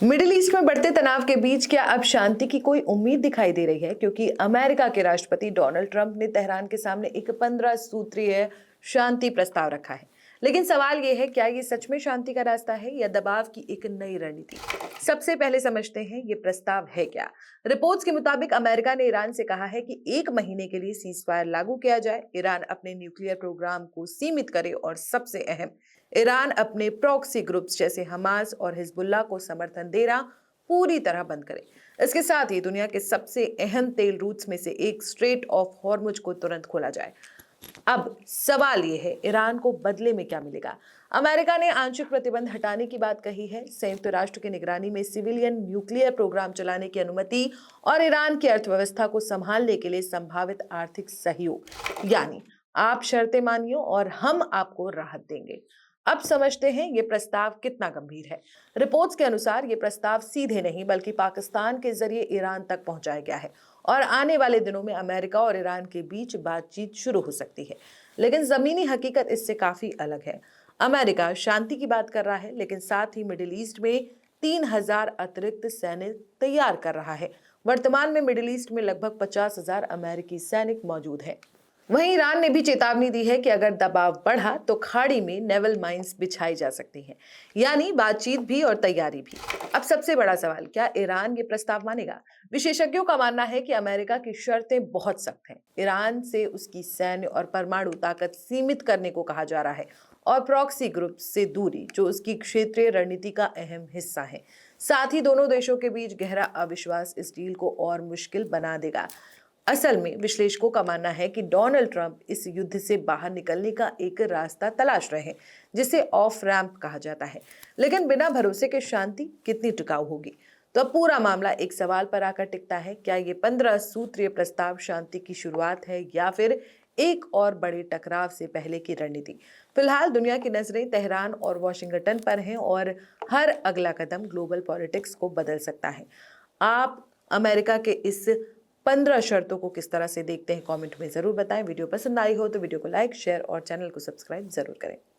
Middle east में बढ़ते तनाव के बीच क्या अब शांति की कोई उम्मीद दिखाई दे रही है? क्योंकि अमेरिका के राष्ट्रपति डोनाल्ड ट्रंप ने तेहरान के सामने एक 15 सूत्रीय शांति प्रस्ताव रखा है। लेकिन सवाल यह है, क्या ये सच में शांति का रास्ता है या दबाव की एक नई रणनीति? सबसे पहले समझते हैं ये प्रस्ताव है क्या। रिपोर्ट्स के मुताबिक अमेरिका ने ईरान से कहा है कि 1 महीने के लिए सीजफायर लागू किया जाए, ईरान अपने न्यूक्लियर प्रोग्राम को सीमित करे और सबसे अहम, ईरान अपने प्रॉक्सी ग्रुप्स जैसे हमास और हिजबुल्लाह को समर्थन देना पूरी तरह बंद करे। इसके साथ ही दुनिया के सबसे अहम तेल रूट्स में से एक स्ट्रेट ऑफ हॉर्मुज को तुरंत खोला जाए। अब सवाल यह है, ईरान को बदले में क्या मिलेगा? अमेरिका ने आंशिक प्रतिबंध हटाने की बात कही है, संयुक्त राष्ट्र की निगरानी में सिविलियन न्यूक्लियर प्रोग्राम चलाने की अनुमति और ईरान की अर्थव्यवस्था को संभालने के लिए संभावित आर्थिक सहयोग, यानी आप शर्तें मानिए और हम आपको राहत देंगे। अब समझते हैं ये प्रस्ताव कितना गंभीर है। रिपोर्ट्स के अनुसार ये प्रस्ताव सीधे नहीं बल्कि पाकिस्तान के जरिए ईरान तक पहुंचाया गया है और आने वाले दिनों में अमेरिका और ईरान के बीच बातचीत शुरू हो सकती है। लेकिन जमीनी हकीकत इससे काफी अलग है। अमेरिका शांति की बात कर रहा है, लेकिन साथ ही मिडिल ईस्ट में 3,000 अतिरिक्त सैनिक तैयार कर रहा है। वर्तमान में मिडिल ईस्ट में लगभग 50,000 अमेरिकी सैनिक मौजूद हैं। वहीं ईरान ने भी चेतावनी दी है कि अगर दबाव बढ़ा तो खाड़ी में नेवल माइंस बिछाई जा सकती हैं, यानी बातचीत भी और तैयारी भी। अब सबसे बड़ा सवाल, क्या ईरान ये प्रस्ताव मानेगा? विशेषज्ञों का मानना है कि अमेरिका की शर्तें बहुत सख्त हैं। ईरान से उसकी सैन्य और परमाणु ताकत सीमित करने को कहा जा रहा है और प्रॉक्सी ग्रुप से दूरी, जो उसकी क्षेत्रीय रणनीति का अहम हिस्सा है। साथ ही दोनों देशों के बीच गहरा अविश्वास इस डील को और मुश्किल बना देगा। असल में विश्लेषकों का मानना है कि डोनाल्ड ट्रंप इस युद्ध से बाहर निकलने का एक रास्ता तलाश रहे हैं, जिसे ऑफ रैंप कहा जाता है। लेकिन बिना भरोसे के शांति कितनी टिकाऊ होगी? तो अब पूरा मामला एक सवाल पर आकर टिकता है, क्या ये 15 सूत्रीय प्रस्ताव शांति की शुरुआत है या फिर एक और बड़े टकराव से पहले की रणनीति? फिलहाल दुनिया की नजरें तेहरान और वॉशिंगटन पर हैं और हर अगला कदम ग्लोबल पॉलिटिक्स को बदल सकता है। आप अमेरिका के इस 15 शर्तों को किस तरह से देखते हैं, कमेंट में जरूर बताएं। वीडियो पसंद आई हो तो वीडियो को लाइक, शेयर और चैनल को सब्सक्राइब जरूर करें।